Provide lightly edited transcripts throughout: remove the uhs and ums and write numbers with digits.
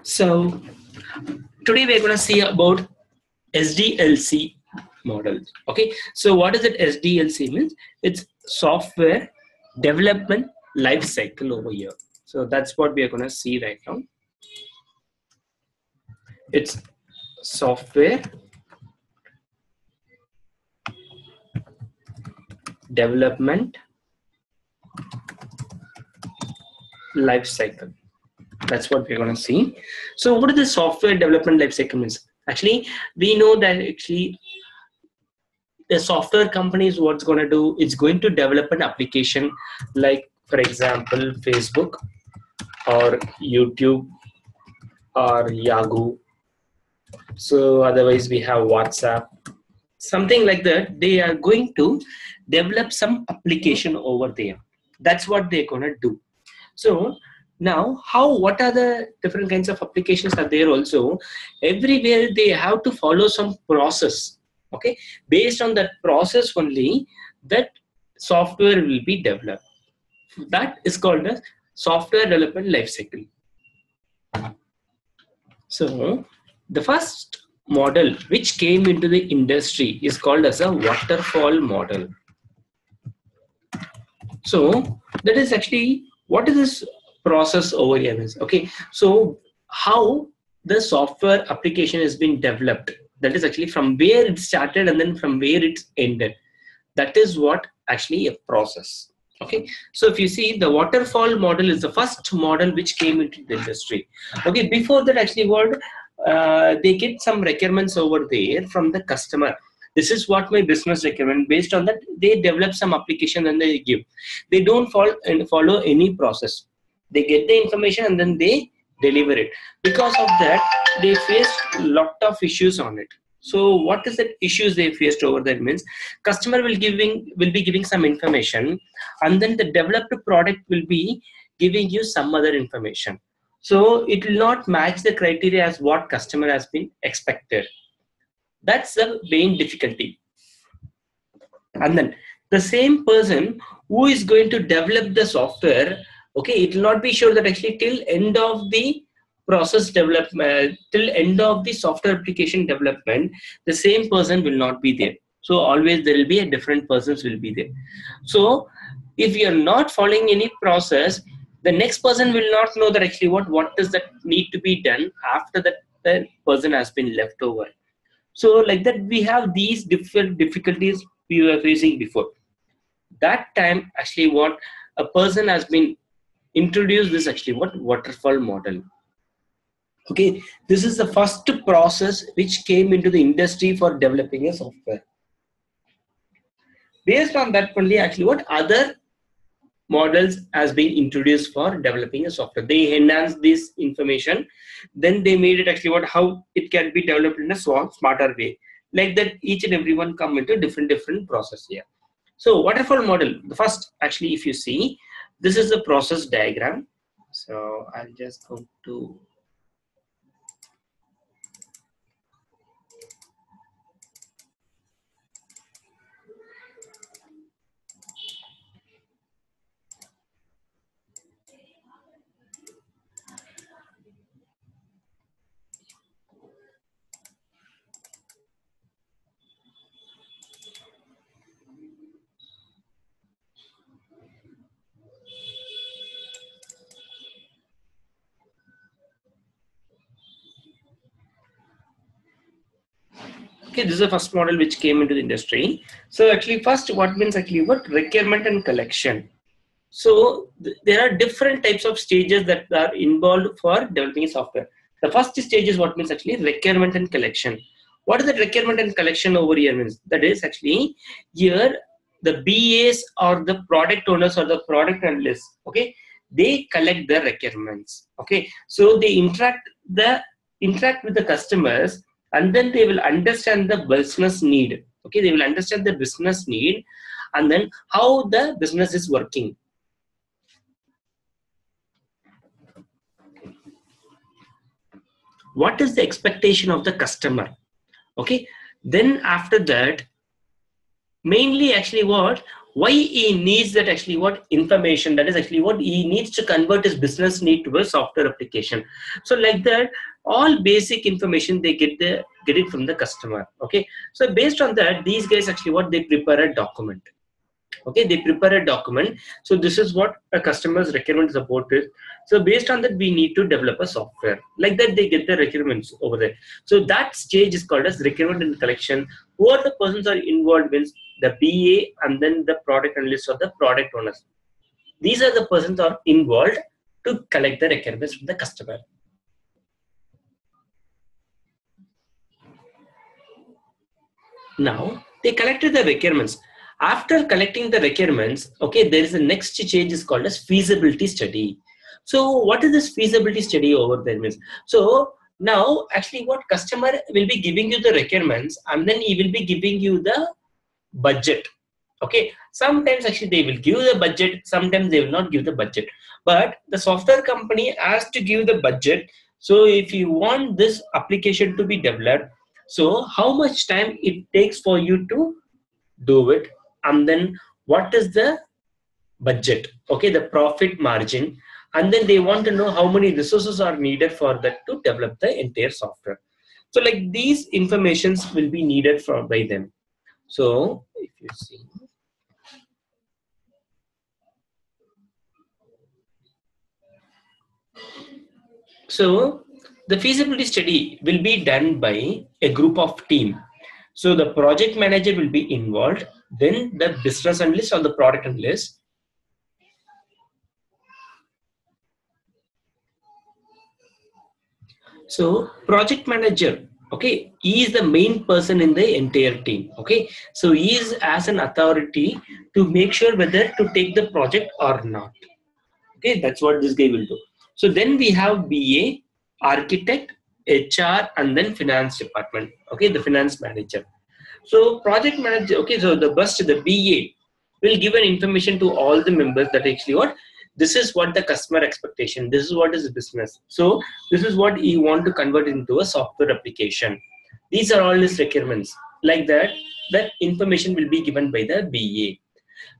So today we're going to see about Sdlc model. Okay, so what is it? Sdlc means it's software development life cycle over here. So that's what we are going to see right now. It's software development life cycle. That's what we're going to see. So what is the software development life cycle means? Actually, we know that the software company is what's going to do. It's going to develop an application like, for example, Facebook or YouTube or Yahoo. So otherwise we have WhatsApp, something like that. They are going to develop some application over there. That's what they're going to do. So now what are the different kinds of applications are there also? Everywhere they have to follow some process. Okay, based on that process only that software will be developed. That is called as software development life cycle. So the first model which came into the industry is called as a waterfall model. So that is actually, what is this process over here? Okay, so how the software application has been developed, that is actually from where it started and then from where it ended. That is what actually a process. Okay, so if you see, the waterfall model is the first model which came into the industry. Okay, before that actually what they get some requirements over there from the customer. This is what my business requirement. Based on that, they develop some application and they give. They don't follow any process. They get the information and then they deliver it. Because of that, they faced a lot of issues on it. So what is the issues they faced over there means, customer will be giving some information and then the developed product will be giving you some other information. So it will not match the criteria as what customer has been expected. That's the main difficulty. And then the same person who is going to develop the software, okay, it will not be sure that actually till end of the process development, till end of the software application development, the same person will not be there. So always there will be a different persons will be there. So if you are not following any process, the next person will not know that actually what does that need to be done after that the person has been left over. So like that, we have these different difficulties we were facing before. That time actually what a person has been introduced this actually what waterfall model. Okay, this is the first process which came into the industry for developing a software. Based on that only actually what other models has been introduced for developing a software. They enhanced this information, then they made it actually how it can be developed in a smarter way. Like that, each and every one come into different process here. So waterfall model, the first actually, if you see, this is the process diagram. So I'll just go to okay, this is the first model which came into the industry. So actually first what means actually what requirement and collection. So there are different types of stages that are involved for developing software. The first stage is what means actually requirement and collection. What is the requirement and collection over here means? That is actually here the BAs or the product owners or the product analysts, okay, they collect the requirements. Okay, so they interact with the customers and then they will understand the business need. Okay, they will understand the business need and then how the business is working. What is the expectation of the customer? Okay, then after that, mainly actually what why he needs that actually what information, that is actually what he needs to convert his business need to a software application. So like that, all basic information they get it from the customer. Okay, so based on that, these guys actually what they prepare a document. Okay, they prepare a document. So this is what a customer's requirement support is. So based on that, we need to develop a software. Like that, they get the requirements over there. So that stage is called as requirement and collection. Who are the persons are involved with the BA and then the product analyst or the product owners. These are the persons are involved to collect the requirements from the customer. Now they collected the requirements. After collecting the requirements, okay, there is a next change is called as feasibility study. So what is this feasibility study over there means? So now actually what customer will be giving you the requirements and then he will be giving you the budget. Okay, sometimes actually they will give the budget, sometimes they will not give the budget, but the software company has to give the budget. So if you want this application to be developed, so how much time it takes for you to do it, and then what is the budget, okay, the profit margin, and then they want to know how many resources are needed for that to develop the entire software. So like these informations will be needed from by them. So if you see, so the feasibility study will be done by a group of team. So the project manager will be involved, then the business analyst or the product analyst. So project manager, okay, he is the main person in the entire team. Okay, so he is as an authority to make sure whether to take the project or not. Okay, that's what this guy will do. So then we have BA, architect, HR, and then finance department. Okay, the finance manager. So project manager, okay, so the BA will give an information to all the members that actually what, this is what the customer expectation, this is what is business. So this is what you want to convert into a software application. These are all his requirements. Like that, that information will be given by the BA.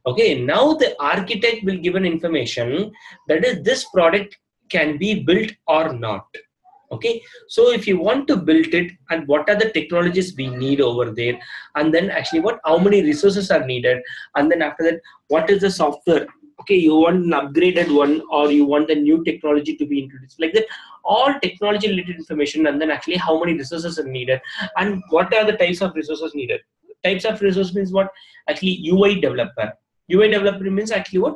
Okay, now the architect will give an information that is this product can be built or not. Okay, so if you want to build it, and what are the technologies we need over there, and then actually what, how many resources are needed, and then after that, what is the software, okay, you want an upgraded one or you want a new technology to be introduced, like that, all technology related information, and then actually how many resources are needed and what are the types of resources needed. Types of resource means what, actually UI developer. UI developer means actually what,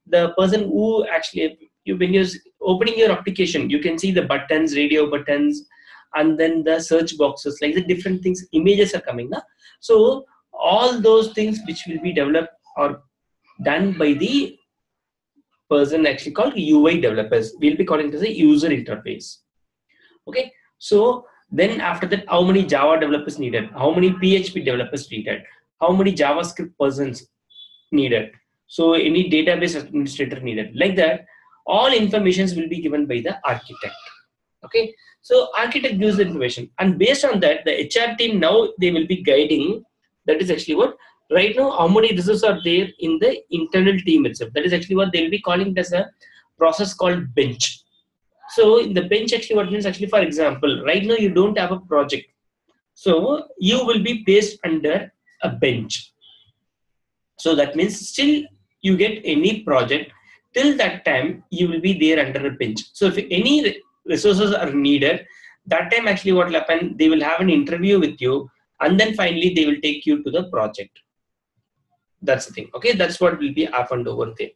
the person who actually, you, when you're opening your application, you can see the buttons, radio buttons, and then the search boxes, like the different things, images are coming up. So all those things which will be developed or done by the person actually called UI developers. We'll be calling this a user interface. Okay, so then after that, how many Java developers needed, how many PHP developers needed, how many JavaScript persons needed, so any database administrator needed, like that, all informations will be given by the architect. Okay, so architect gives the information, and based on that, the HR team now they will be guiding, that is actually what, right now how many resources are there in the internal team itself, that is actually what they will be calling it as a process called bench. So in the bench, actually what means, actually for example, right now you don't have a project, so you will be placed under a bench. So that means still you get any project, till that time you will be there under a bench. So if any resources are needed, that time actually what will happen, they will have an interview with you, and then finally they will take you to the project. That's the thing. Okay, that's what will be happened over there.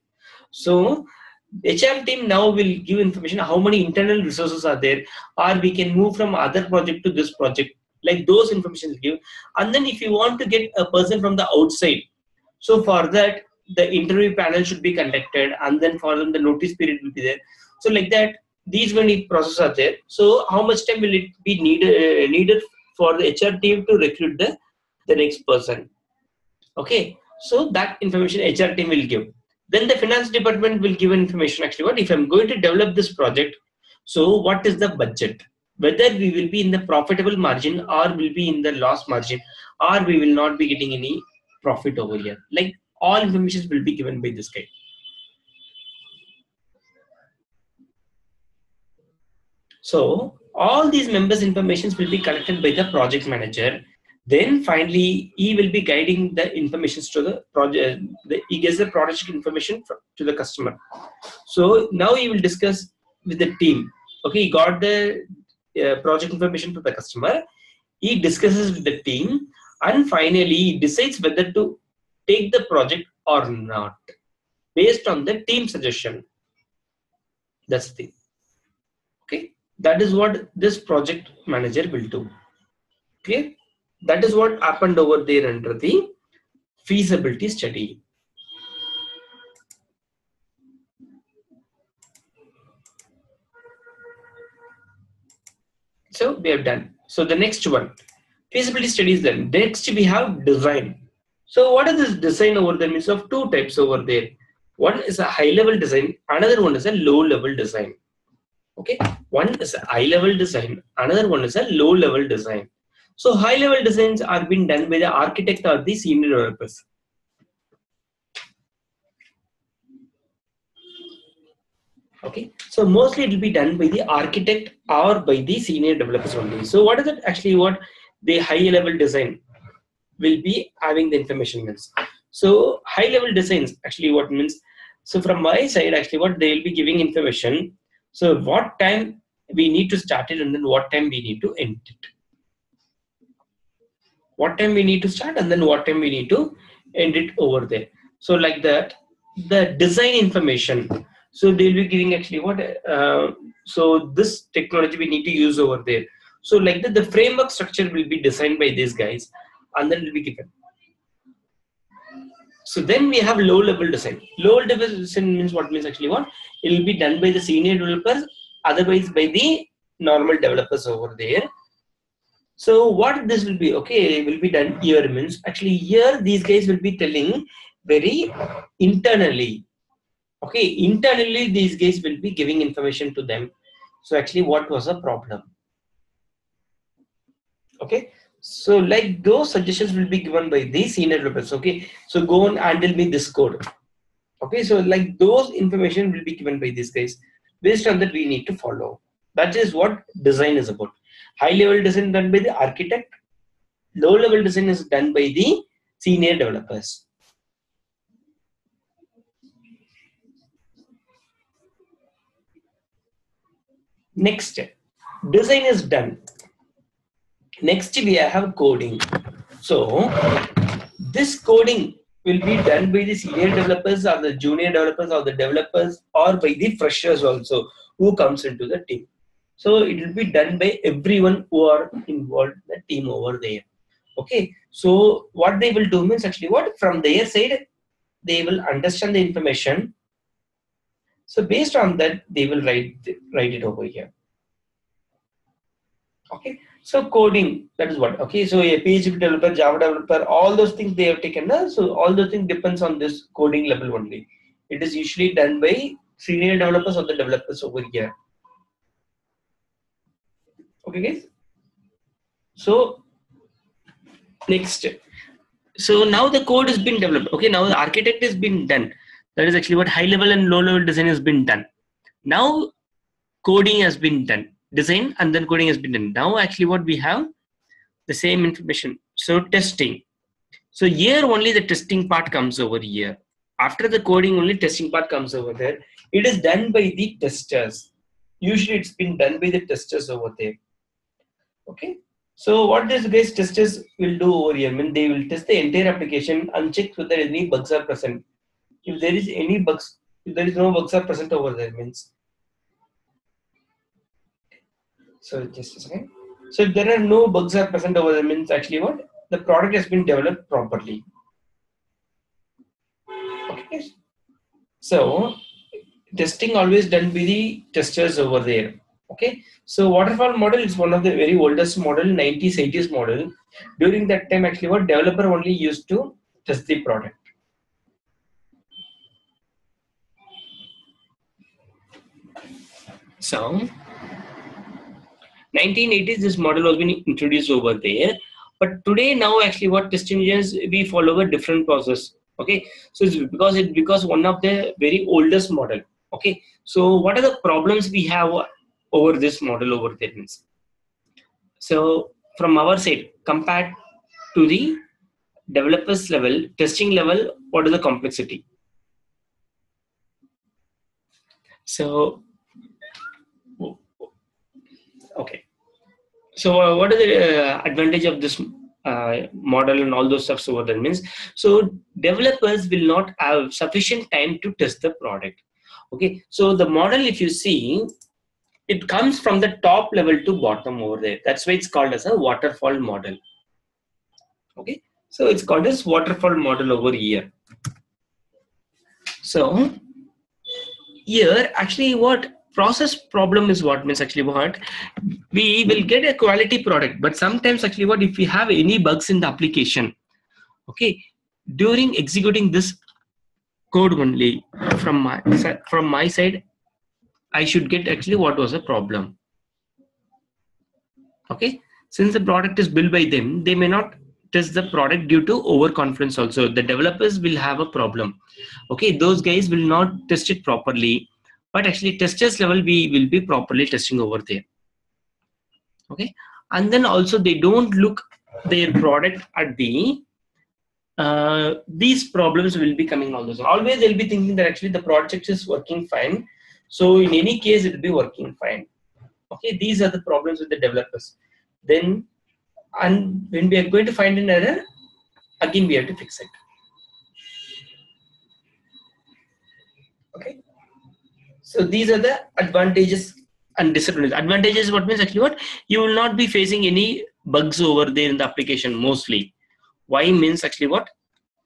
So HR team now will give information how many internal resources are there, or we can move from other project to this project, like those information will give. And then if you want to get a person from the outside, so for that the interview panel should be conducted, and then for them the notice period will be there. So like that, these many processes are there. So how much time will it be needed for the HR team to recruit the next person? Okay, so that information HR team will give. Then the finance department will give information, actually what, if I'm going to develop this project, so what is the budget, whether we will be in the profitable margin or will be in the loss margin, or we will not be getting any profit over here. Like all information will be given by this guy. So all these members' information will be collected by the project manager. Then finally, he will be guiding the information to the project. He gets the project information to the customer. So now he will discuss with the team. Okay, he got the project information to the customer. He discusses with the team, and finally he decides whether to take the project or not based on the team suggestion. That's the thing. Okay, that is what this project manager will do. Clear? That is what happened over there under the feasibility study. So we have done. So the next one, feasibility study is done. Next we have design. So what is this design over there? Means of two types over there. One is a high level design, another one is a low level design. Okay, one is a high level design, another one is a low level design. So high level designs are being done by the architect or the senior developers. Okay, so mostly it will be done by the architect or by the senior developers only. So what is it actually? What the high level design will be having the information means. So high level designs actually what means. So from my side actually what they will be giving information. So what time we need to start it and then what time we need to end it. What time we need to start and then what time we need to end it over there. So like that, the design information. So they'll be giving actually what, so this technology we need to use over there. So like that, the framework structure will be designed by these guys and then it will be given. So then we have low level design. Low level design means what means actually what? It will be done by the senior developers, otherwise by the normal developers over there. So what this will be, okay, will be done here means actually here these guys will be telling very internally. Okay, internally these guys will be giving information to them. So actually what was the problem? Okay, so like those suggestions will be given by the senior developers. Okay, so go and handle me this code. Okay, so like those information will be given by these guys. Based on that we need to follow. That is what design is about. High level design done by the architect. Low level design is done by the senior developers. Next, design is done. Next we have coding. So this coding will be done by the senior developers or the junior developers or the developers or by the freshers also who comes into the team. So it will be done by everyone who are involved in the team over there. Okay, so what they will do means actually what from their side they will understand the information. So based on that they will write it over here. Okay, so coding, that is what. Okay, so a PHP developer, Java developer, all those things they have taken. So all those things depends on this coding level only. It is usually done by senior developers or the developers over here. Okay, guys. So next, so now the code has been developed. Okay, now the architect has been done. That is actually what high level and low level design has been done. Now coding has been done. Design and then coding has been done. Now actually what we have the same information. So testing. So here only the testing part comes over here. After the coding only testing part comes over there. It is done by the testers. Usually it's been done by the testers over there. Okay. So what these guys testers will do over here, I mean they will test the entire application and check whether any bugs are present. If there is any bugs, if there is no bugs are present over there means. So just a second. So if there are no bugs are present over there means actually what? The product has been developed properly. Okay. So testing always done by the testers over there. Okay. So waterfall model is one of the very oldest model, 90s, 80s model. During that time actually what developer only used to test the product. So 1980s this model was been introduced over there, but today now actually what test engineers we follow a different process. Okay, so it's because one of the very oldest model. Okay, so what are the problems we have over this model over there means? So from our side, compared to the developers level, testing level, what is the complexity? So okay, so what is the advantage of this model and all those stuffs over there means? So developers will not have sufficient time to test the product. Okay, so the model, if you see, it comes from the top level to bottom over there. That's why it's called as a waterfall model. Okay, so it's called as waterfall model over here. So here actually what process problem is, what means actually what we will get a quality product, but sometimes actually what if we have any bugs in the application, okay, during executing this code only from my side, I should get actually what was the problem. Okay, since the product is built by them, they may not test the product due to overconfidence. Also the developers will have a problem. Okay, those guys will not test it properly, but actually testers level we will be properly testing over there. Okay, and then also they don't look their product at the these problems will be coming all those. Always they'll be thinking that actually the project is working fine, so in any case it will be working fine. Okay, these are the problems with the developers. Then, and when we are going to find an error, again we have to fix it. Okay, so these are the advantages and disadvantages. Advantages, what means actually what you will not be facing any bugs over there in the application mostly. Why means actually what?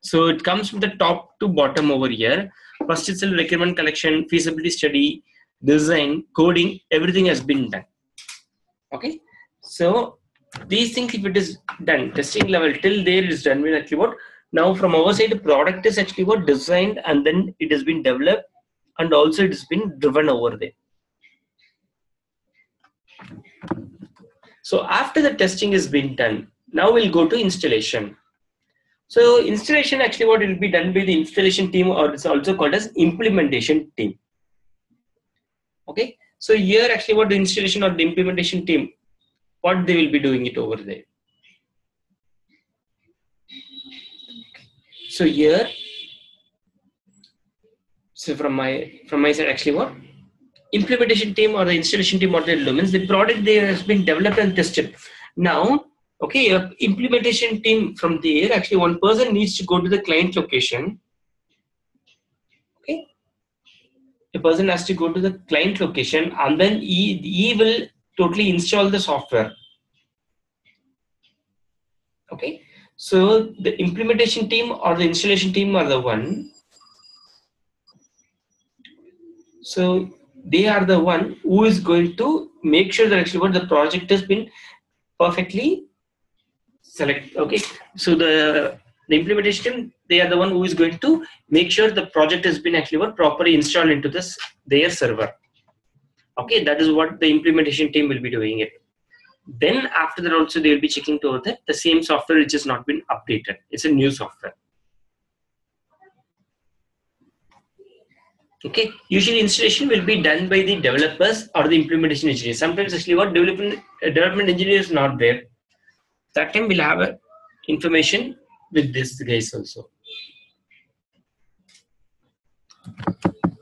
So it comes from the top to bottom over here. First itself requirement collection, feasibility study, design, coding, everything has been done. Okay, so these things, if it is done, testing level till there is done, mean actually what? Now from our side, the product is actually what designed and then it has been developed and also it has been driven over there. So after the testing has been done, now we'll go to installation. So installation actually what will be done by the installation team, or it's also called as implementation team. Okay, so here actually what the installation or the implementation team, what they will be doing it over there. So here, so from my side actually what implementation team or the installation team, what they'll do means the product there has been developed and tested. Now, okay, implementation team from there actually one person needs to go to the client location. Okay, a person has to go to the client location and then he will totally install the software. Okay, so the implementation team or the installation team are the one. So they are the one who is going to make sure that actually what the project has been perfectly select. Okay, so the implementation team, they are the one who is going to make sure the project has been actually what properly installed into this their server. Okay, that is what the implementation team will be doing it. Then after that also they will be checking to that the same software which has not been updated, it's a new software. Okay, usually installation will be done by the developers or the implementation engineers. Sometimes actually what development engineer is not there, that time we'll have a information with this guys also.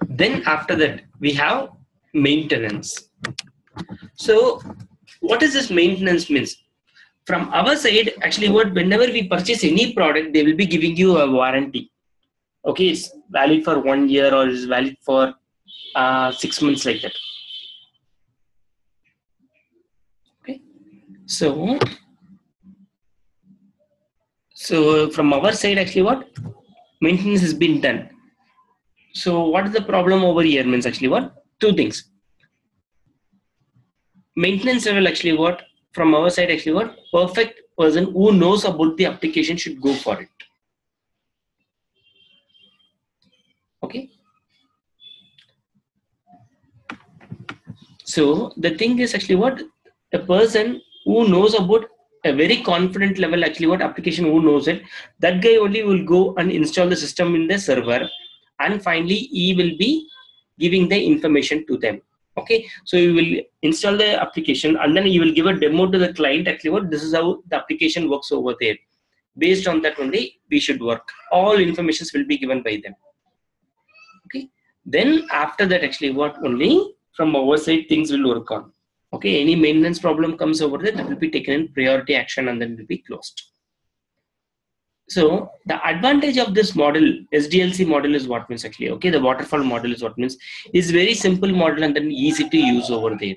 Then after that we have maintenance. So what is this maintenance means? From our side actually what whenever we purchase any product they will be giving you a warranty. Okay, it's valid for 1 year or is valid for 6 months like that. Okay, so from our side actually what maintenance has been done. So what is the problem over here means actually what? Two things. Maintenance level actually what from our side actually what perfect person who knows about the application should go for it. Okay, so the thing is actually what a person who knows about a very confident level, actually what application who knows it, that guy only will go and install the system in the server, and finally he will be giving the information to them. Okay, so you will install the application and then you will give a demo to the client, actually what this is how the application works over there. Based on that only we should work. All informations will be given by them. Okay, then after that, actually what only from our side things will work on. Okay, any maintenance problem comes over there, that will be taken in priority action and then will be closed. So the advantage of this model, SDLC model, is what means actually, okay, the waterfall model is what means is very simple model and then easy to use over there.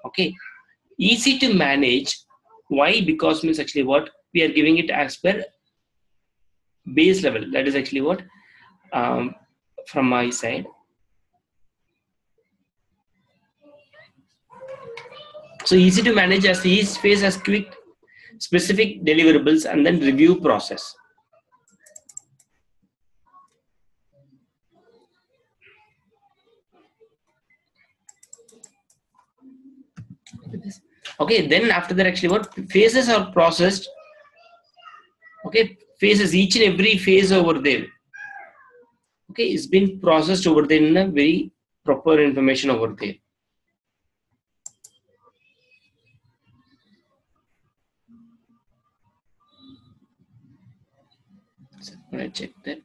Okay, easy to manage. Why? Because means actually what we are giving it as per base level. That is actually what from my side. So easy to manage as each phase has quick specific deliverables and then review process. Okay, then after that, actually what phases are processed. Okay, phases, each and every phase over there, okay, is being processed over there in a very proper information over there. So I'm gonna check that.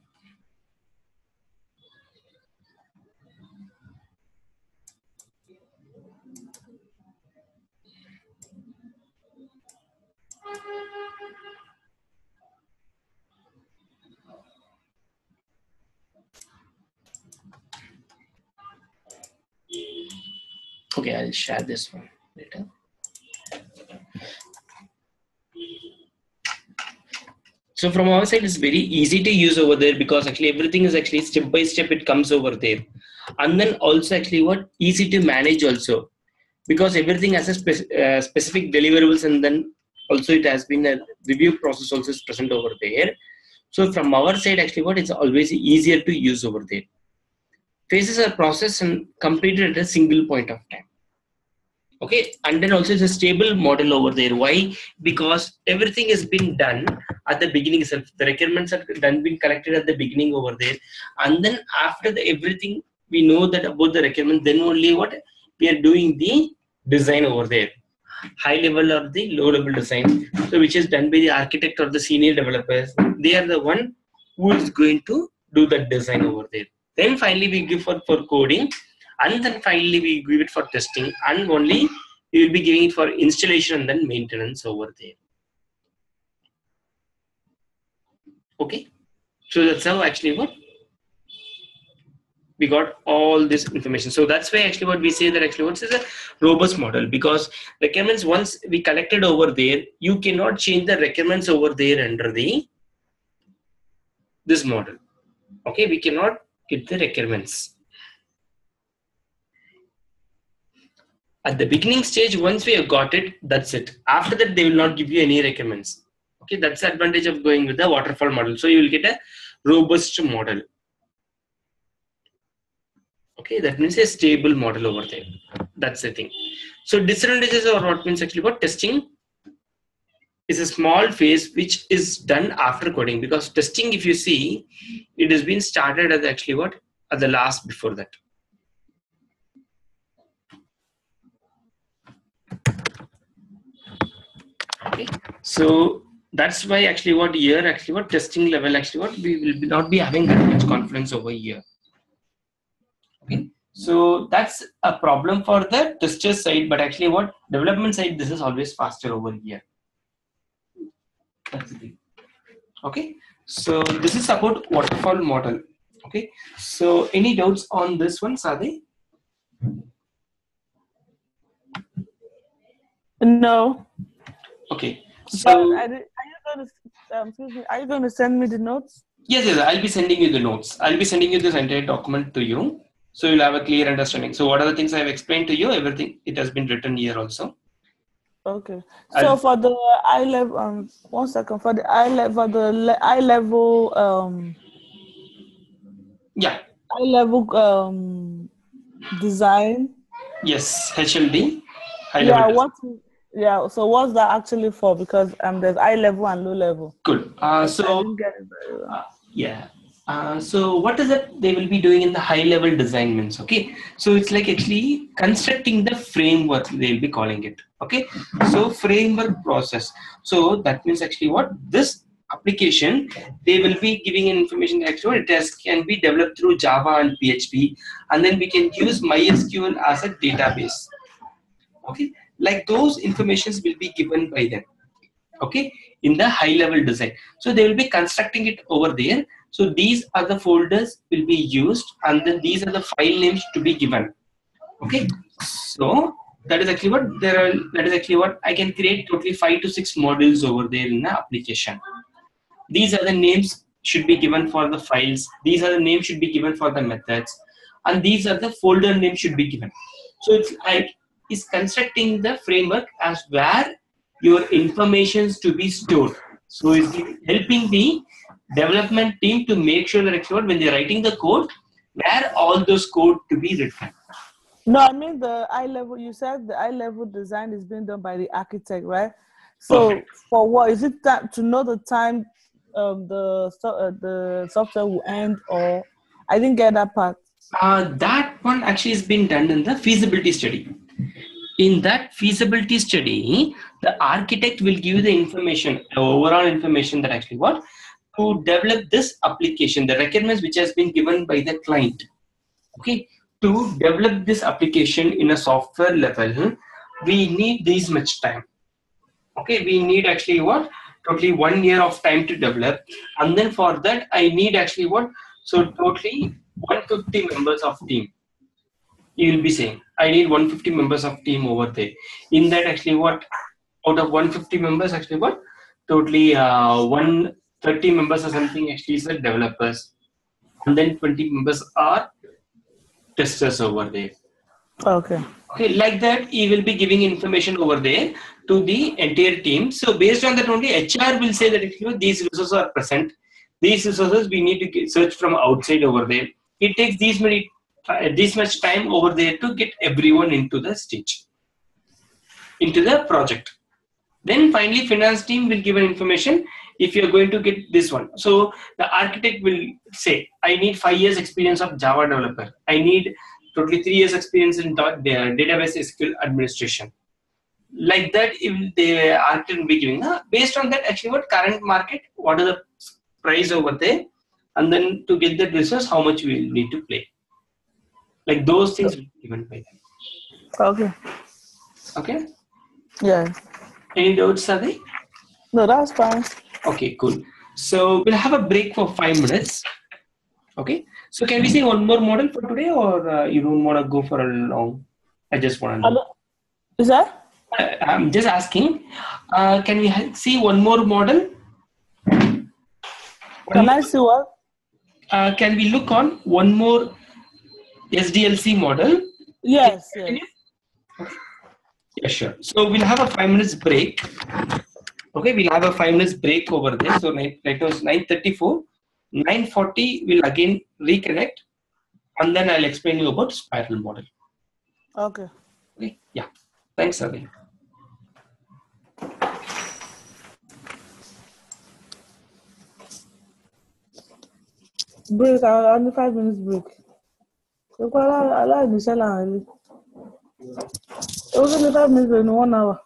Okay, I'll share this one later. So from our side, it's very easy to use over there because actually everything is actually step by step it comes over there, and then also actually what easy to manage also because everything has a specific deliverables, and then also it has been a review process also is present over there. So from our side, actually what it's always easier to use over there. Phases are processed and completed at a single point of time. Okay, and then also it's a stable model over there. Why? Because everything has been done at the beginning itself. The requirements are done, been collected at the beginning over there, and then after the everything we know that about the requirement, then only what we are doing the design over there, high level or the low level design. So which is done by the architect or the senior developers. They are the one who is going to do the design over there. Then finally we give for coding, and then finally we give it for testing, and only we will be giving it for installation and then maintenance over there. Okay, so that's how actually what we got all this information. So that's why actually what we say that actually what is a robust model, because requirements once we collected over there, you cannot change the requirements over there under the this model. Okay, we cannot get the requirements at the beginning stage. Once we have got it, that's it. After that they will not give you any requirements. Okay, that's the advantage of going with the waterfall model. So you will get a robust model. Okay, that means a stable model over there. That's the thing. So disadvantages or what means actually what testing is a small phase which is done after coding, because testing, if you see, it has been started at actually what at the last before that. Okay, so that's why actually what here actually what testing level actually what we will not be having that much confidence over here. Okay, so that's a problem for the tester side, but actually what development side, this is always faster over here. That's the thing. Okay, so this is about waterfall model. Okay, so any doubts on this one, Sade? No. Okay, so are you going to excuse me? Are you going to send me the notes? Yes, I'll be sending you the notes. I'll be sending you this entire document to you, so you'll have a clear understanding. So what are the things I have explained to you? Everything it has been written here also. Okay. So for the eye level, 1 second. For the eye level, Yeah. Eye level design. Yes, HLD. High level design. Yeah. So what's that actually for? Because there's high level and low level. Good. I So didn't get it very well. yeah. So what is it they will be doing in the high level design means? Okay. So it's like actually constructing the framework, they'll be calling it. Okay. So framework process. So that means actually what this application, they will be giving an information that actually it can be developed through Java and PHP, and then we can use MySQL as a database. Okay. Like those informations will be given by them. Okay, in the high level design, so they will be constructing it over there. So these are the folders will be used, and then these are the file names to be given. Okay, so that is actually what there are, that is actually what I can create totally 5 to 6 modules over there in the application. These are the names should be given for the files, these are the names should be given for the methods, and these are the folder names should be given. So it's like is constructing the framework as where your informations to be stored. So it's helping the development team to make sure that actually when they're writing the code, where all those code to be written. No, I mean the high level. You said the high level design is being done by the architect, right? So Perfect. for what is it that to know the time the software will end, or I didn't get that part. That one actually has been done in the feasibility study. In that feasibility study, the architect will give the information, overall information that actually what to develop this application, the requirements which has been given by the client. Okay, to develop this application in a software level, we need this much time. Okay, we need actually what totally 1 year of time to develop, and then for that I need actually what so totally 150 members of team. You will be saying I need 150 members of team over there. In that actually what out of 150 members actually what totally 130 members or something actually is the developers, and then 20 members are testers over there. Okay. Okay, like that he will be giving information over there to the entire team. So based on that only HR will say that if these resources are present, these resources we need to search from outside over there. It takes this much time over there to get everyone into the stage, into the project. Then finally finance team will give an information if you're going to get this one. So the architect will say, I need 5 years experience of Java developer. I need totally 3 years experience in database SQL administration. Like that, if the architect will be giving, based on that actually what current market, what are the price over there, and then to get that resource, how much we will need to pay. Like those things will be given by them. Okay. Okay. Yeah. Any doubts, Sadi? No, that's fine. Okay, cool. So we'll have a break for 5 minutes. Okay. So can we see one more model for today, or you don't want to go for a long? I just want to know. Is that? I'm just asking. Can we see one more model? Can I see what? Can we look on one more Sdlc model? Yes. Yes. Okay. Yeah, sure. So we'll have a 5 minutes break. Okay, we'll have a 5 minutes break over there. So right now it's 9:34. 9:40 we'll again reconnect, and then I'll explain you about spiral model. Okay. Okay. Yeah. Thanks, Sadi. Break. I need 5 minutes break. I like Michelle. It was only 5 minutes in 1 hour.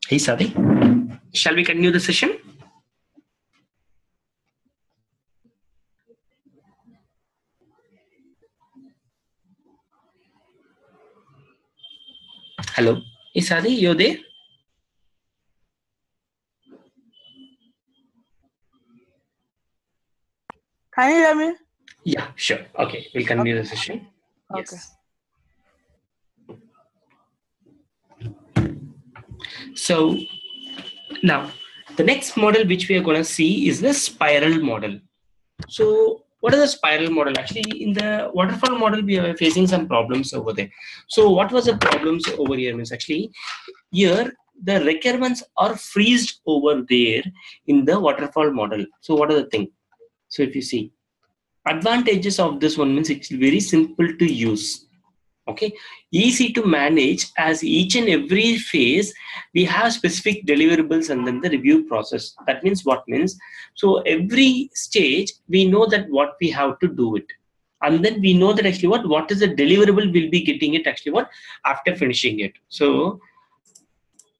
Hey Sadi, shall we continue the session? Hello, hey Sadi, you're there? Can you hear me? Yeah, sure. Okay, we'll continue the session. Okay. Yes. So now the next model which we are going to see is the spiral model. So what is the spiral model? Actually, in the waterfall model, we are facing some problems over there. So what was the problems over here? Means actually here the requirements are freezed over there in the waterfall model. So what are the thing? So if you see advantages of this one means it's very simple to use. Okay, easy to manage as each and every phase we have specific deliverables and then the review process. That means what means, so every stage we know that what we have to do it, and then we know that actually what is the deliverable we'll be getting it actually what after finishing it. So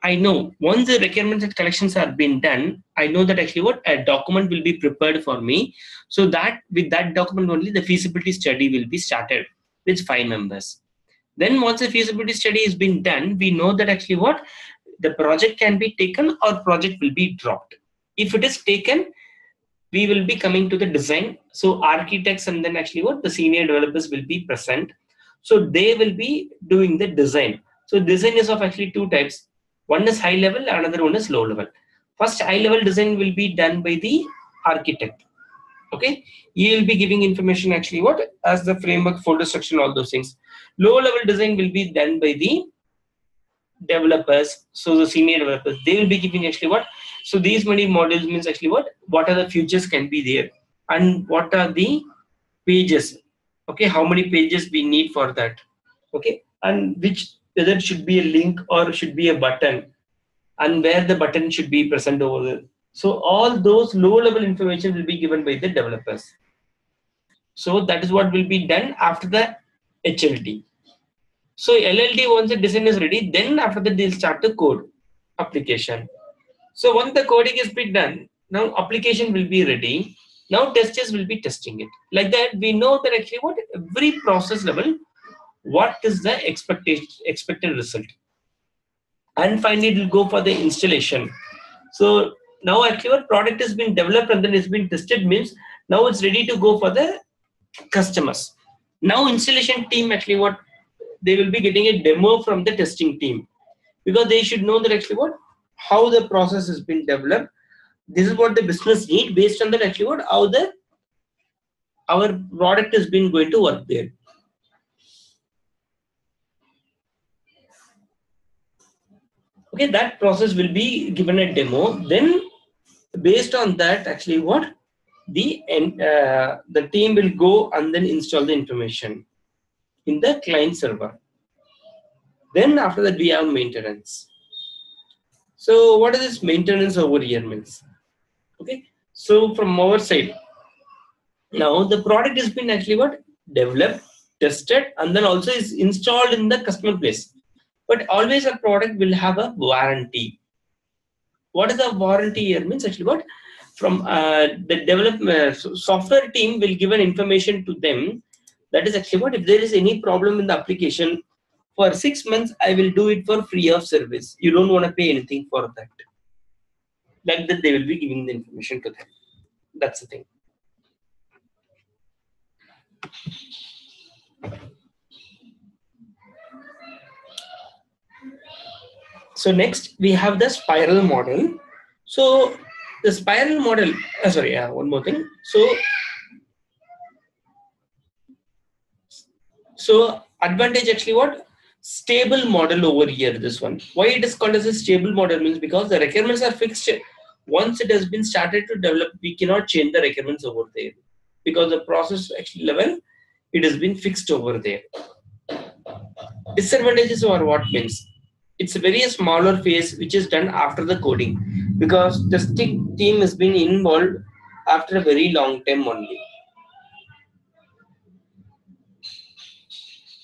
I know once the requirements and collections are being done, I know that actually what a document will be prepared for me, so that with that document only the feasibility study will be started with 5 members. Then once the feasibility study has been done, we know that actually what the project can be taken or project will be dropped. If it is taken, we will be coming to the design. So architects and then actually what the senior developers will be present. So they will be doing the design. So design is of actually two types. One is high level, another one is low level. First high level design will be done by the architect. Okay, he will be giving information actually what as the framework, folder structure, all those things. Low level design will be done by the developers. So the senior developers, they will be giving actually what, so these many models means actually what are the features can be there and what are the pages. Okay, how many pages we need for that. Okay, and which, whether it should be a link or should be a button, and where the button should be present over there. So all those low level information will be given by the developers. So that is what will be done after the HLD. So LLD, once the design is ready, then after that they'll start the code application. So once the coding is been done, now application will be ready. Now testers will be testing it. Like that, we know that actually what every process level, what is the expected result. And finally it will go for the installation. So now actually what product has been developed and then it's been tested means now it's ready to go for the customers. Now installation team actually what they will be getting a demo from the testing team, because they should know that actually what how the process has been developed. This is what the business need, based on that actually what how the our product has been going to work there. Okay, that process will be given a demo. Then based on that actually what the team will go and then install the information in the client server. Then after that we have maintenance. So what is this maintenance over here means? Okay, so from our side, now the product has been actually what developed, tested, and then also is installed in the customer place. But always a product will have a warranty. What is the warranty here means actually what from the development software team will give an information to them, that is actually what if there is any problem in the application, for 6 months I will do it for free of service. You don't want to pay anything for that. Like that they will be giving the information to them. That's the thing. So next we have the spiral model. So the spiral model, one more thing. So advantage actually what? Stable model over here, this one. Why it is called as a stable model means because the requirements are fixed. Once it has been started to develop, we cannot change the requirements over there, because the process actually level, it has been fixed over there. Disadvantages are what means? It's a very smaller phase which is done after the coding, because testing team has been involved after a very long time only.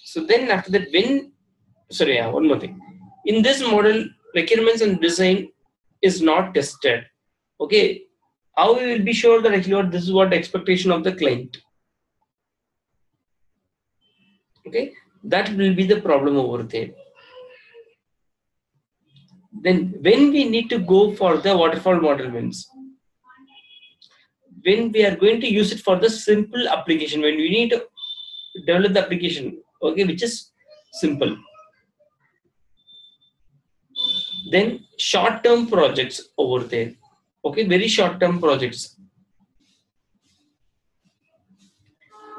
So then after that, one more thing. In this model, requirements and design is not tested, okay, how we will be sure that actually what this is what the expectation of the client? Okay, that will be the problem over there. Then when we need to go for the waterfall model means when we are going to use it for the simple application, when we need to develop the application, okay, which is simple. Then short-term projects over there, okay, very short-term projects.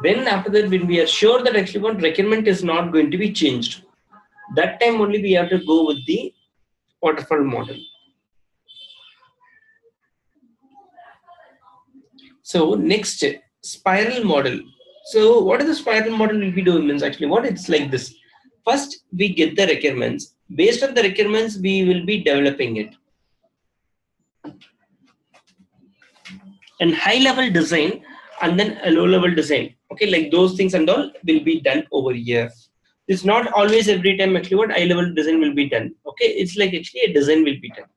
Then after that, when we are sure that actually one requirement is not going to be changed, that time only we have to go with the waterfall model. So next, spiral model. So what is the spiral model will be doing means actually what it's like this. First, we get the requirements. Based on the requirements, we will be developing it. And high level design and then a low level design. Okay, like those things and all will be done over here. It's not always every time actually what high level design will be done. Okay, it's like actually a design will be done.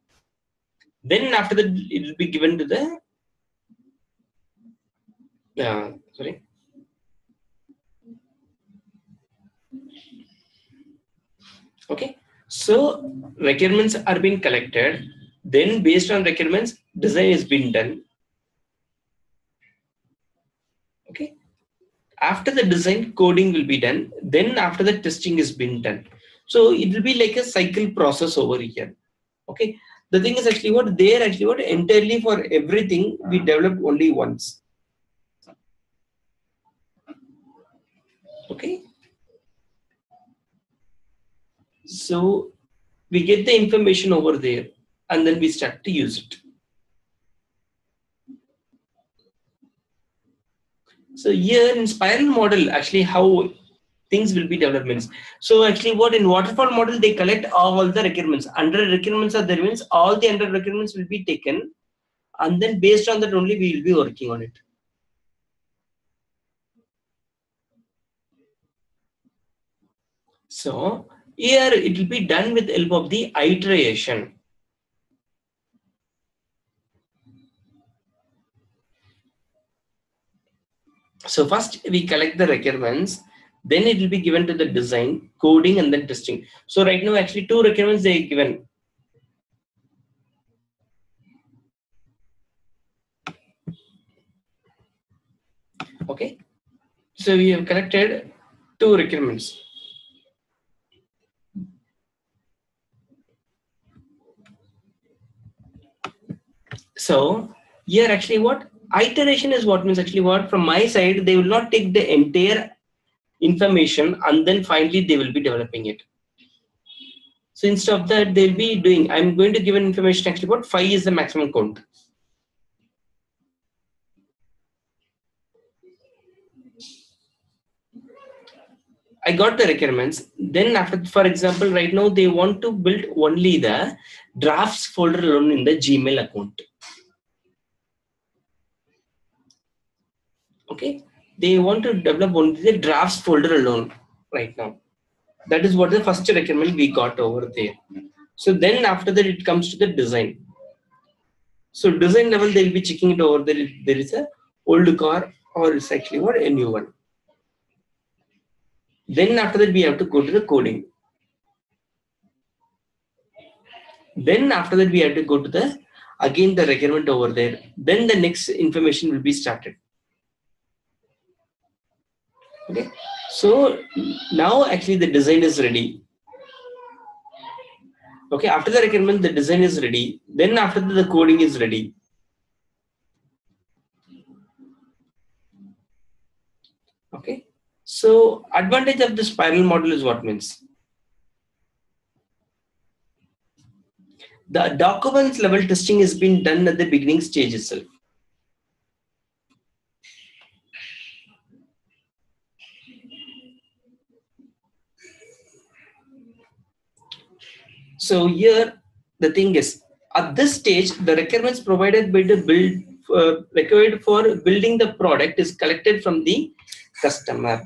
Then after that, it will be given to the sorry. Okay, so requirements are being collected. Then based on requirements, design is being done. Okay, after the design, coding will be done. Then after the testing is being done. So it will be like a cycle process over here. Okay, the thing is actually what there actually what entirely for everything we develop only once. Okay, so we get the information over there and then we start to use it. So here in spiral model, actually how things will be developments. So actually what in waterfall model, they collect all the requirements. Under requirements are there means all the under requirements will be taken and then based on that only we will be working on it. So here it will be done with the help of the iteration. So first we collect the requirements, then it will be given to the design, coding and then testing. So right now actually two requirements they are given. Okay, so we have collected two requirements. So here actually what iteration is what means actually what from my side they will not take the entire information and then finally they will be developing it. So instead of that they'll be doing, I'm going to give an information actually what 5 is the maximum count. I got the requirements. Then after, for example, right now they want to build only the drafts folder alone in the Gmail account. Okay, they want to develop only the drafts folder alone right now. That is what the first requirement we got over there. So then after that it comes to the design. So design level they will be checking it over there. If there is a old car or it's actually what a new one. Then after that we have to go to the coding. Then after that we have to go to the again the requirement over there. Then the next information will be started. Okay, so now actually the design is ready. Okay, after the requirement the design is ready. Then after the coding is ready. Okay, so advantage of the spiral model is what means the documents level testing is being done at the beginning stage itself. So here the thing is at this stage the requirements provided by the build required for building the product is collected from the customer.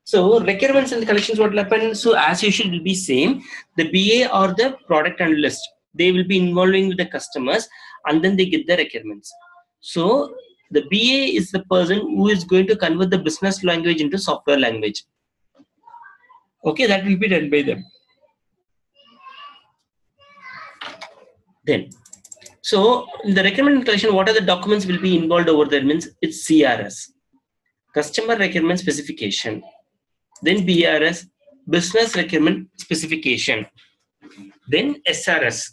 So requirements and collections what will happen? So as usual will be same. The BA or the product analyst they will be involving with the customers, and then they get the requirements. So the BA is the person who is going to convert the business language into software language. Okay, that will be done by them. Then, so in the requirement collection, what are the documents will be involved over there? Means it's CRS, customer requirement specification, then BRS, business requirement specification, then SRS,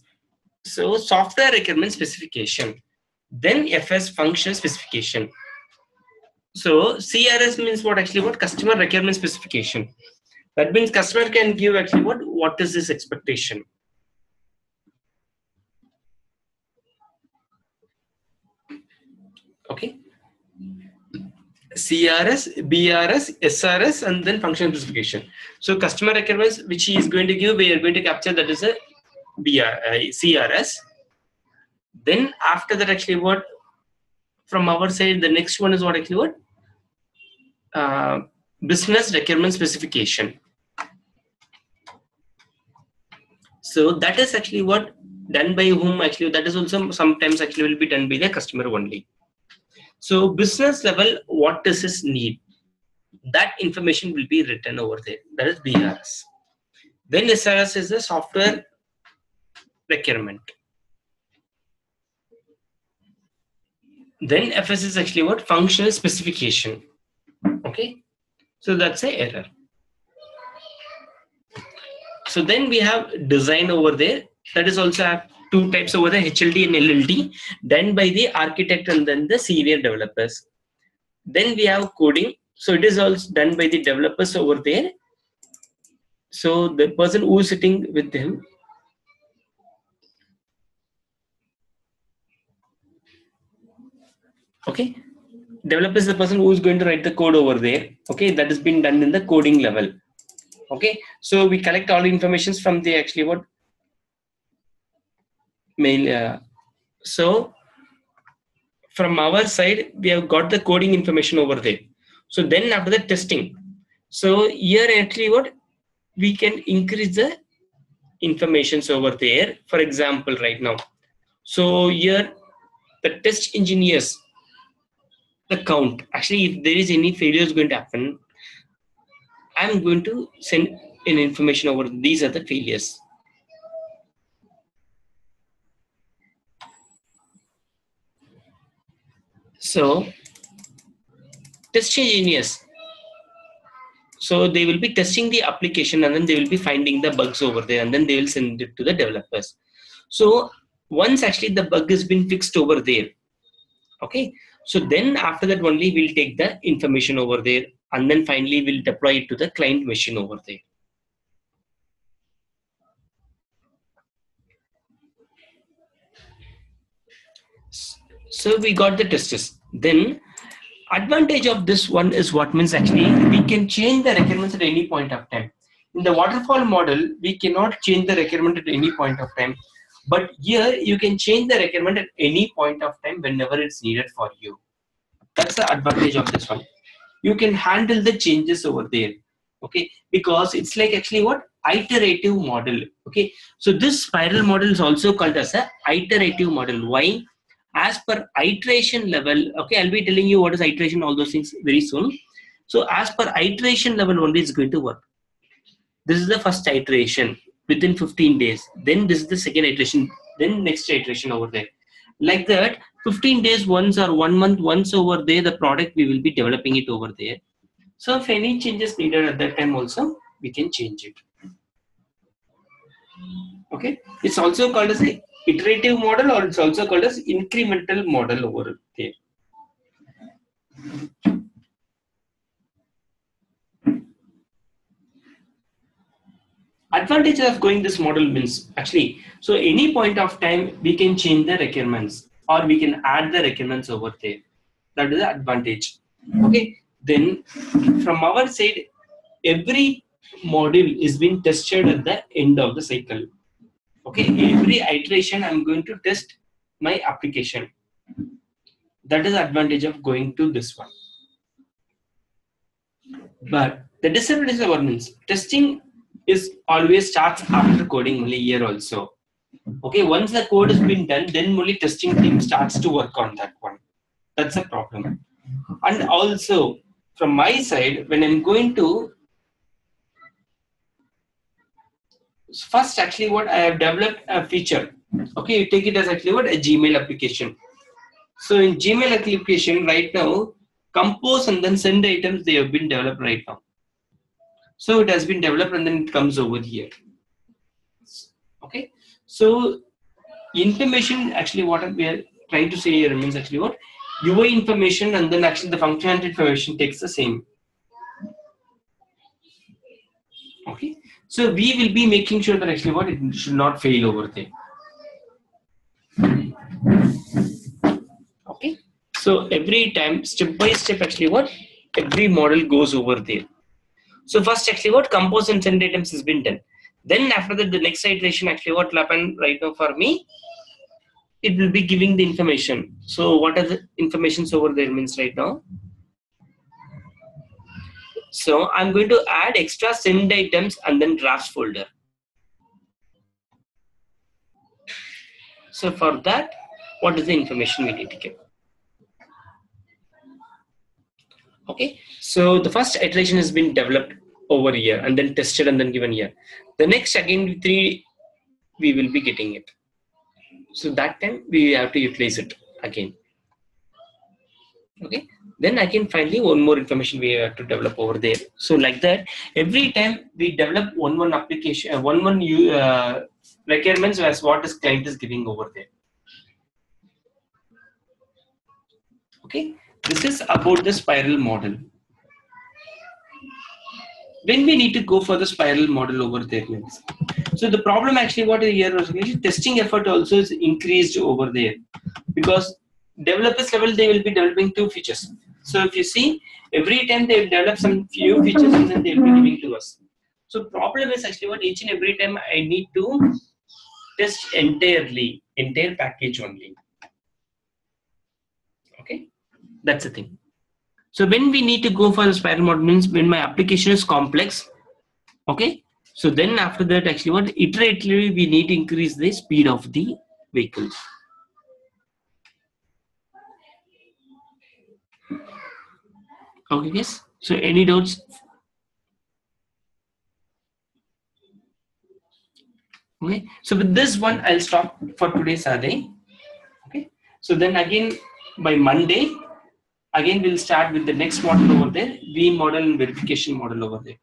so software requirement specification, then FS, function specification. So CRS means what? Actually what? Customer requirement specification. That means customer can give actually what is his expectation. Okay, CRS, BRS, SRS, and then function specification. So customer requirements which he is going to give, we are going to capture, that is a CRS. Then after that, actually what from our side, the next one is what? Actually what? Business requirement specification. So that is actually what done by whom? Actually that is also sometimes actually will be done by the customer only. So business level, what does his need? That information will be written over there. That is BRS. Then SRS is the software requirement. Then FS is actually what? Functional specification. Okay, so that's a error. So then we have design over there. That is also have two types over there, HLD and LLD, done by the architect and then the senior developers. Then we have coding. So it is also done by the developers over there. So the person who is sitting with them, okay, developer is the person who is going to write the code over there. Okay, that has been done in the coding level. Okay, so we collect all informations from the actually what mail. So from our side, we have got the coding information over there. So then after the testing, so here actually what we can increase the informations over there. For example, right now, so here the test engineers, the count. Actually, if there is any failure is going to happen, I'm going to send an information over. These are the failures. So test engineers, so they will be testing the application and then they will be finding the bugs over there and then they will send it to the developers. So once actually the bug has been fixed over there, okay, so then after that only we'll take the information over there and then finally we'll deploy it to the client machine over there. So we got the testers. Then advantage of this one is what? Means actually we can change the requirements at any point of time. In the waterfall model, we cannot change the requirement at any point of time, but here you can change the requirement at any point of time whenever it's needed for you. That's the advantage of this one. You can handle the changes over there, okay, because it's like actually what? Iterative model. Okay, so this spiral model is also called as a iterative model. Why? As per iteration level, okay, I'll be telling you what is iteration, all those things very soon. So as per iteration level only is going to work. This is the first iteration within 15 days. Then this is the second iteration. Then next iteration over there. Like that, 15 days once or 1 month once over there, the product we will be developing it over there. So if any changes needed at that time also, we can change it. Okay, it's also called as a iterative model, or it's also called as incremental model over there. Advantage of going this model means actually, so any point of time we can change the requirements or we can add the requirements over there. That is the advantage. Okay, then from our side, every module is being tested at the end of the cycle. Okay, every iteration I'm going to test my application. That is the advantage of going to this one. But the disadvantage of means testing is always starts after coding only here also. Okay, once the code has been done, then only testing team starts to work on that one. That's a problem. And also, from my side, when I'm going to first, actually, what I have developed a feature. Okay, you take it as actually what a Gmail application. So in Gmail application right now, compose and then send items they have been developed right now. So it has been developed and then it comes over here. Okay, so information actually what we are trying to say here means actually what UI information and then actually the functionality information takes the same. Okay, so we will be making sure that actually what it should not fail over there. Okay, so every time step by step actually what every model goes over there. So first actually what compose and send items has been done. Then after that the next iteration actually what will happen right now for me, it will be giving the information. So what are the informations over there means right now. So I'm going to add extra send items and then drafts folder. So for that, what is the information we need to give? Okay, so the first iteration has been developed over here and then tested and then given here. The next again 3 we will be getting it. So that time we have to utilize it again. Okay, then again finally one more information we have to develop over there. So like that, every time we develop one application, one requirements as what is client is giving over there. Okay, this is about the spiral model. When we need to go for the spiral model over there means. So the problem actually what is here was testing effort also is increased over there because developers level they will be developing 2 features. So if you see every time they will develop some few features and then they will be giving to us. So problem is actually what each and every time I need to test entire package only. Okay, that's the thing. So when we need to go for the spiral model means when my application is complex. Okay, so then after that actually what iteratively we need to increase the speed of the vehicles. Okay, yes. So any doubts? Okay, so with this one I'll stop for today's Saturday. Okay, so then again by Monday again we'll start with the next model over there, V model and verification model over there.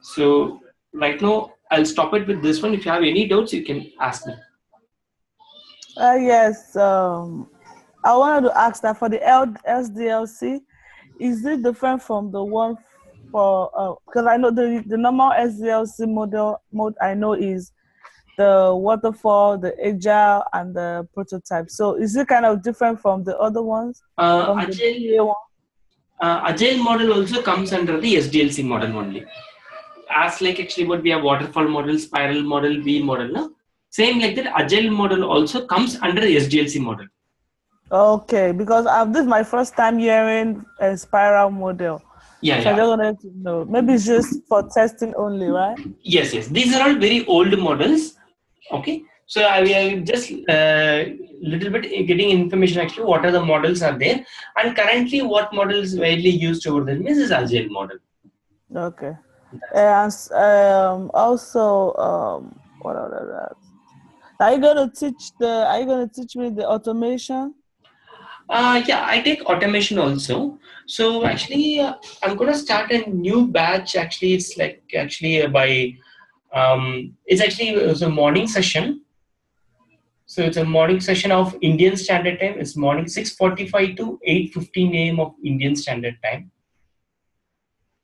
So right now I'll stop it with this one. If you have any doubts you can ask me. Yes. I wanted to ask that for the Sdlc, is it different from the one for because I know the normal Sdlc mode I know is the waterfall, the agile, and the prototype. So is it kind of different from the other ones? From the Agile, Agile model also comes under the Sdlc model only. As like actually what we have waterfall model, spiral model, V model. No? Same like that, Agile model also comes under the Sdlc model. Okay, because this is my first time hearing a spiral model. Yeah, so I just wanted to know. Maybe it's just for testing only, right? Yes, yes. These are all very old models. Okay. So we are just little bit getting information actually what are the models are there and currently what model is widely used over there is Agile model. Okay. And also what other that? Are you going to teach me the automation? Yeah, I take automation also. So actually, I'm gonna start a new batch. Actually, it's like actually it's actually it's a morning session. So it's a morning session of Indian Standard Time. It's morning 6:45 to 8:15 a.m. of Indian Standard Time.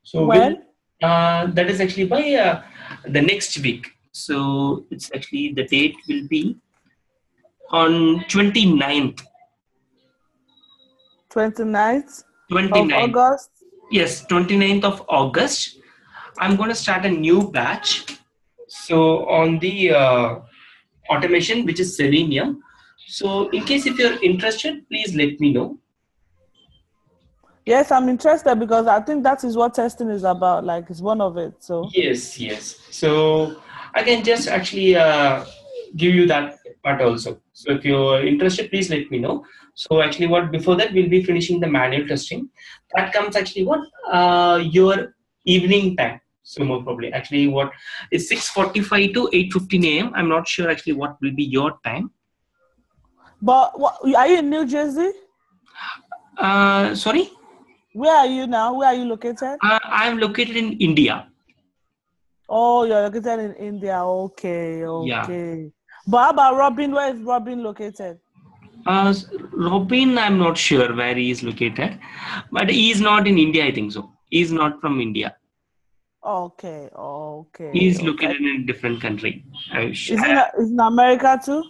So when? that is actually by the next week. So it's actually the date will be on 29th. 29th 29th. of August? Yes, 29th of August. I'm going to start a new batch. So on the automation, which is Selenium. So in case if you're interested, please let me know. Yes, I'm interested because I think that is what testing is about. Like it's one of it. So yes. So I can just actually give you that part also. So if you're interested, please let me know. So actually what before that we'll be finishing the manual testing. That comes actually what your evening time. So more probably actually what is 6:45 to 8:15 a.m. I'm not sure actually what will be your time. But what, are you in New Jersey? Sorry? Where are you now? Where are you located? I'm located in India. Oh, you're located in India. Okay, Yeah. okay. But how about Robin? Where is Robin located? Robin, I'm not sure where he is located, but he is not in India, I think so. He is not from India. Okay, okay, He is okay. located in a different country. Is in America too?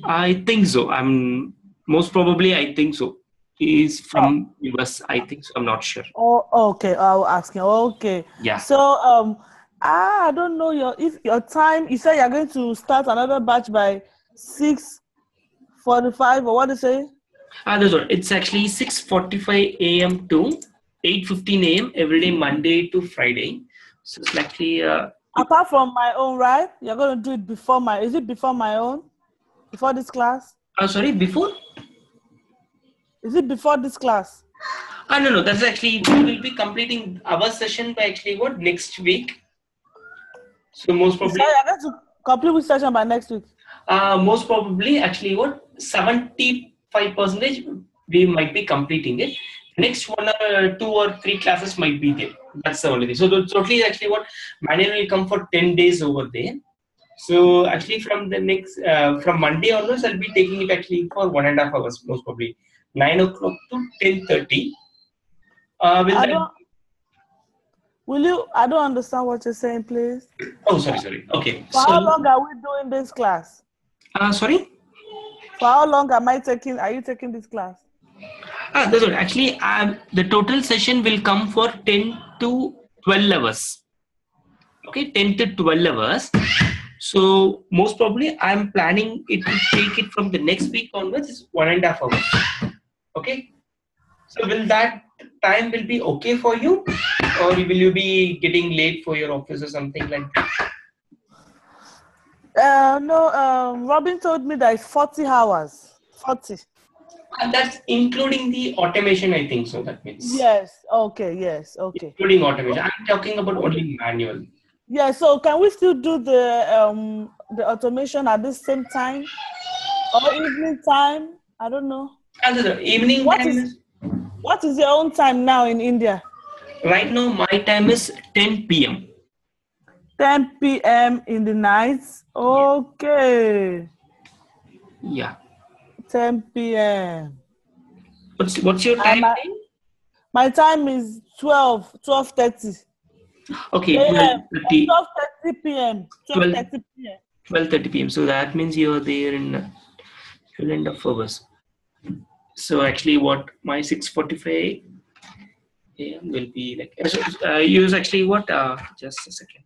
I think so. I'm most probably, I think so. He is Oh, from US, I think so. I'm not sure. oh, okay. I'll ask him. Okay. Yeah. So, I don't know if your time. You said you're going to start another batch by 6:45, or what do you say? That's what. It's actually 6:45 a.m. to 8:15 a.m. every day, Monday to Friday. So it's actually Apart from my own, right? You're going to do it before my. Is it before my own? Before this class? sorry, before? Is it before this class? No. That's actually we will be completing our session by actually what next week. So most You probably, said you're going to complete which session by next week? most probably actually what 75% we might be completing it. Next one or 2 or 3 classes might be there. That's the only thing. So the totally actually what manual will come for 10 days over there. So actually from the next from Monday onwards, I'll be taking it actually for 1.5 hours most probably 9 o'clock to 10:30. Will I that? don't. Will you? I don't understand what you're saying, please. Oh, sorry. Okay. For So how long are we doing this class? sorry. For how long am I taking? Are you taking this class? That's what. Actually, the total session will come for 10 to 12 hours. Okay, 10 to 12 hours. So most probably, I'm planning it to take it from the next week onwards. Is 1.5 hours. Okay. So will that time will be okay for you, or will you be getting late for your office or something like that? No. Robin told me that it's 40 hours. 40. And that's including the automation, I think so. That means Yes. Okay. Yes. Okay. including automation. I'm talking about only manual. Yeah. So can we still do the automation at the same time or evening time? I don't know. And the evening What time is is what is your own time now in India? right now. My time is 10 p.m. 10 p.m. in the night. Okay. Yeah. 10 p.m. What's your time? My time is 12:30 Okay, a.m. 12:30, 12:30 p.m. 12:30 p.m. 12:30 p.m. So that means you're there in 12 hours. So actually, what my 6:45 a.m. will be like. So, use actually what? Just a second.